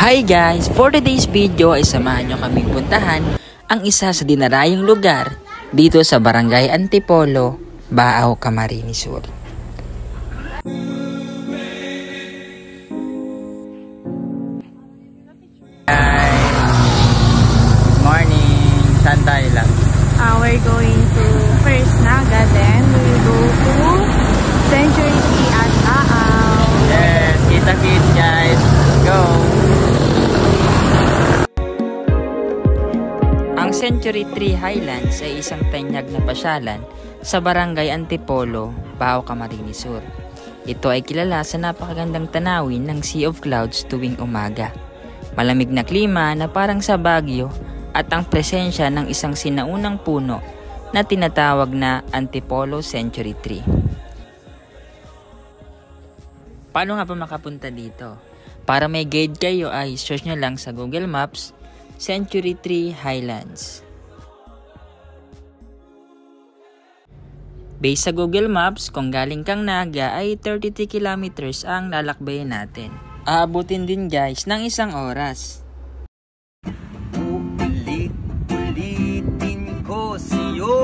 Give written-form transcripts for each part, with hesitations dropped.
Hi guys! For today's video ay samahan nyo kaming puntahan ang isa sa dinarayong lugar dito sa Barangay Antipolo, Baaw, Camarines Sur. Good morning! Saan tayo lang? We're going to first Naga, then we will go to Century Tree at Baaw. Yes! Kita-kits guys! Go! Ang Century Tree Highlands ay isang tanyag na pasyalan sa Barangay Antipolo, Baaw, Camarines Sur. Ito ay kilala sa napakagandang tanawin ng Sea of Clouds tuwing umaga. Malamig na klima na parang sa Baguio at ang presensya ng isang sinaunang puno na tinatawag na Antipolo Century Tree. Paano nga pa makapunta dito? Para may guide kayo ay search nyo lang sa Google Maps Century Tree Highlands. Based sa Google Maps, kung galing kang Naga ay 33 kilometers ang lalakbayin natin. Aabutin din guys ng 1 oras. Ulit-ulitin ko sa'yo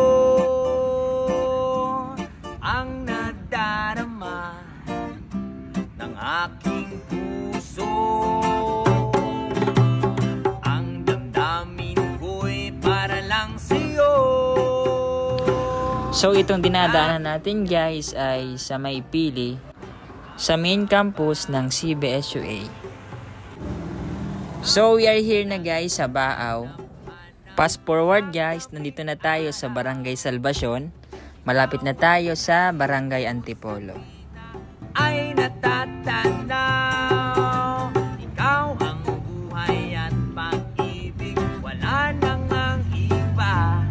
ang nadarama ng aking puso. So itong dinadaanan natin guys ay sa May Pili, sa main campus ng CBSUA. So we are here na guys sa Baaw. Fast forward guys, nandito na tayo sa Barangay Salvacion. Malapit na tayo sa Barangay Antipolo. Ay natatanaw, ikaw ang buhay at pag-ibig, wala nang ang iba.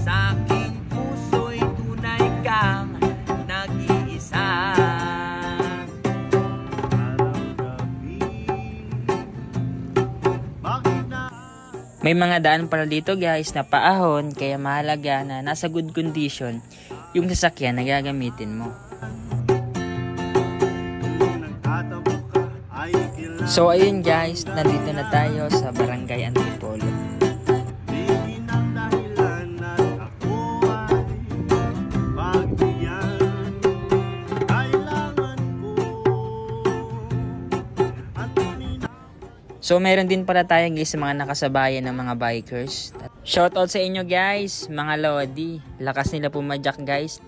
Sa aking puso'y tunay kang nag-iisa. May mga daan pala dito guys na paahon, kaya mahalaga na nasa good condition yung sasakyan na gagamitin mo. So ayun guys, nandito na tayo sa Barangay Antipolo. So meron din pala tayo guys sa mga nakasabayan ng mga bikers. Shoutout sa inyo guys, mga lodi. Lakas nila pumadyak guys.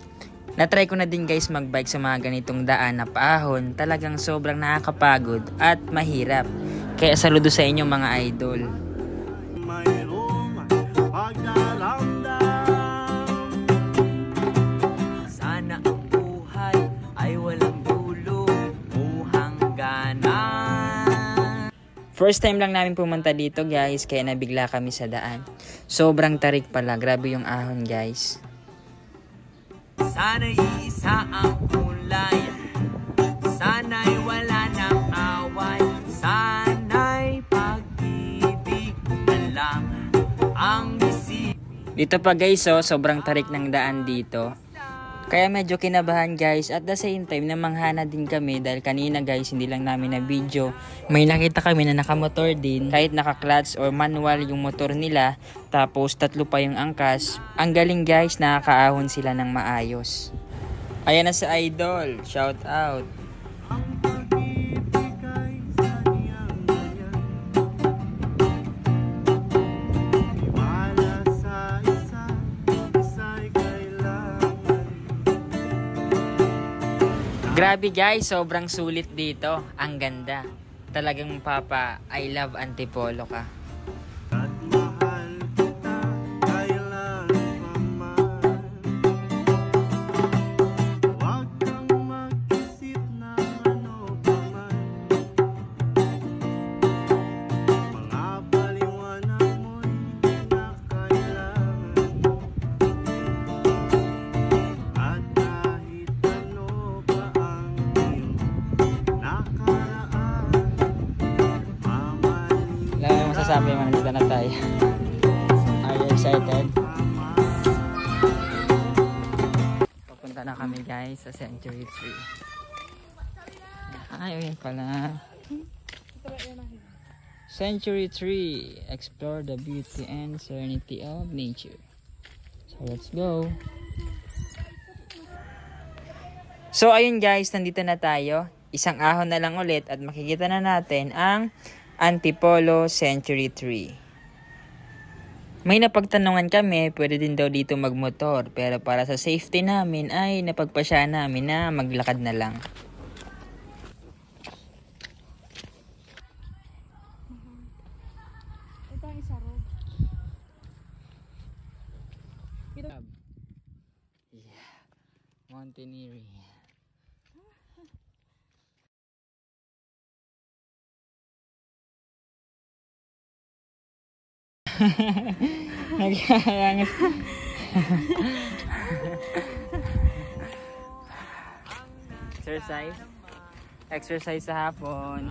Natry ko na din guys magbike sa mga ganitong daan na paahon. Talagang sobrang nakakapagod at mahirap. Kaya saludo sa inyo mga idol. Sana ang buhay ay walang dulo o hangganan. First time lang namin pumunta dito guys, kaya nabigla kami sa daan. Sobrang tarik pala, grabe yung ahon guys. Sana'y isa ang kulay, sana'y wala ng away, sana'y pag-ibig na lang ang isip. Dito pa guys sobrang tarik ng daan dito. Kaya medyo kinabahan guys, at the same time namanghana din kami dahil kanina guys hindi lang namin na video. May nakita kami na nakamotor din, kahit naka-clutch or manual yung motor nila, tapos 3 pa yung angkas. Ang galing guys, nakakaahon sila ng maayos. Ayan na si Idol, shout out. Grabe guys, sobrang sulit dito. Ang ganda. Talagang papa, I love Antipolo ka. Sabi mo, nandito na tayo. Are you excited? Papunta na kami guys sa Century Tree. Ay, yun pala. Century Tree. Explore the beauty and serenity of nature. So let's go. So ayun guys, nandito na tayo. Isang ahon na lang ulit at makikita na natin ang Antipolo Century Tree. May napagtanungan kami, pwede din daw dito magmotor. Pero para sa safety namin ay napagpasya namin na maglakad na lang. Ito ang isa ro. Yeah. Mountaineering. Nagkarangas. Exercise sa hapon.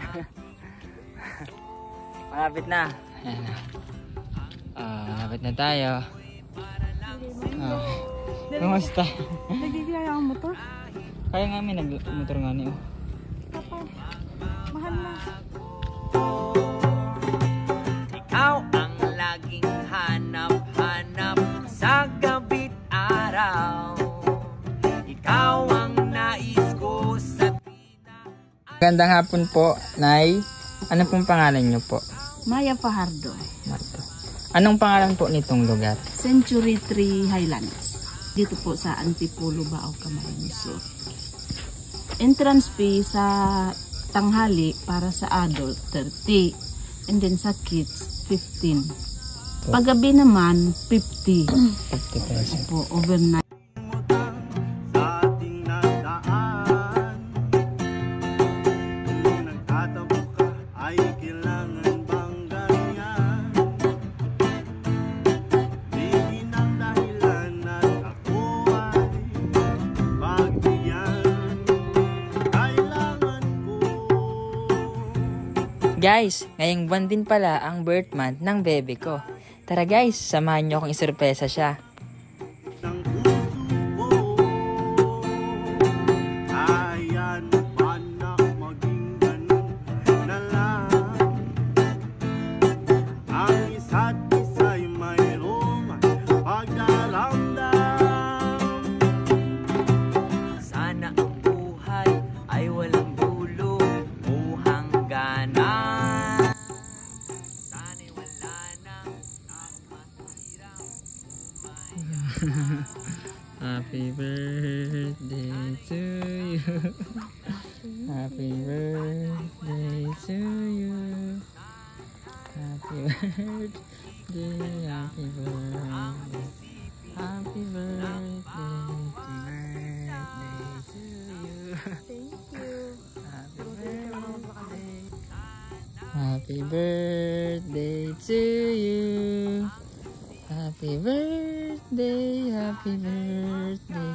Malapit na. Ayan na. Malapit na tayo. Kumusta? Nagigiyaya ang motor? Kaya nga may nag-motor nga niyo. Kapag mahal na. Ikaw ang laging hanap-hanap sa gabi't araw. Ikaw ang nais ko sa Magandang hapon po, Nay. Ano pong pangalan niyo po? Maya Fajardo, Marto. Anong pangalan po nitong lugar? Century Tree Highlands. Dito po sa Antipolo, Baaw, Camarines Sur. Entrance fee sa tanghali para sa adult 30 and then sa kids 15. Paggabi naman 50. 50 pesos. Po, overnight. Sa ating nadaan, kung nagtatabo ka ay kailangan bang ganyan? Di ng dahilan at ako ay pagbigyan. Kailangan ko. Guys, ngayong buwan din pala ang birth month ng bebe ko. Tara guys, samahan niyo akong isurpresa siya. Ng puso ko, ayan man na maging ganun na lang. Ang isa't isa'y mayroong pagdaramdam. sana ang buhay ay walang dulo o hangganan. Sana'y wala nang Happy birthday to you. Happy birthday to you. Happy birthday, happy birthday. Happy birthday to you. Thank you. Happy birthday. Happy birthday to you. Happy birthday, happy birthday.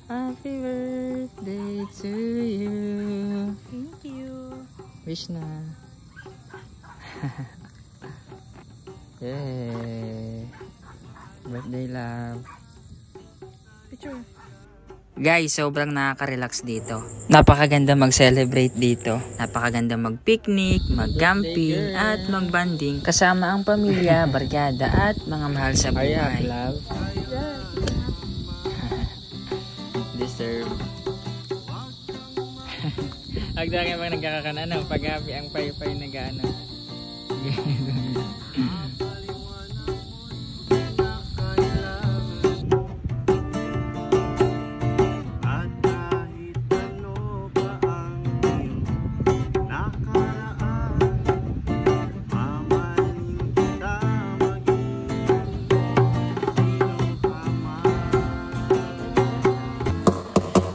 Happy birthday to you. Thank you. Wish na. Yay. Birthday love. Picture. Guys, sobrang nakaka-relax dito. Napakaganda mag-celebrate dito. Napakaganda mag-picnic, mag-camping, at mag-banding kasama ang pamilya, barkada, at mga mahal sa buhay. Deserve. Agdang bang nagkakakanano, pag-happy ang pay-pay nag-ano. At kahit ano pa ang iyong nakaraan, mamahalin kita maging sino ka man.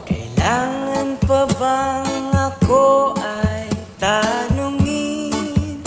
Kailangan pa bang ako ay tanungin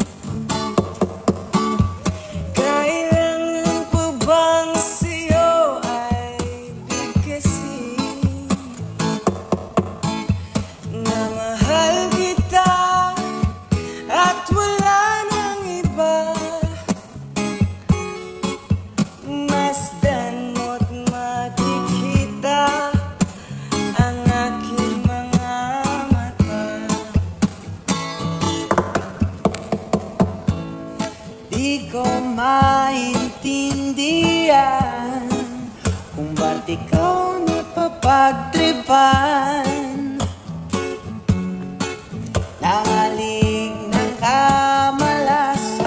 mapapagtripan. Nangalig ng kamalasan,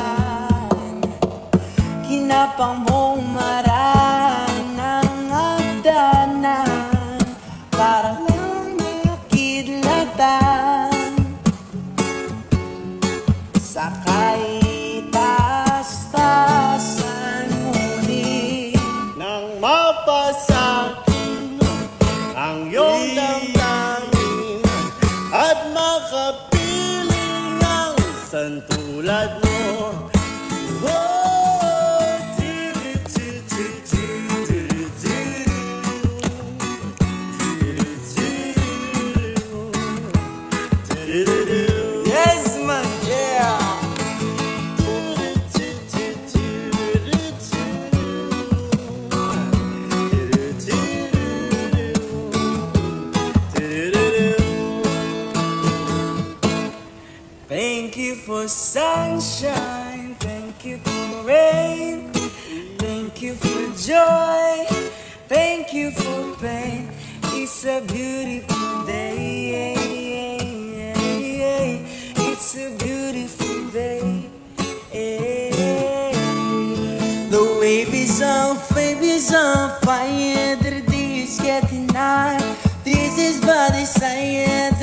kinapang mong maraan ng agdanan, para lang makidlatan. Sakay taas-taasan muli Nang mapasakin ang iyong damdamin at makapiling ng santulad mo. Oh, Yes, man, yeah. Thank you for sunshine, thank you for rain, thank you for joy, thank you for pain. It's a beautiful day, it's a beautiful day. The wave is up, fire, the day is getting high. This is body science,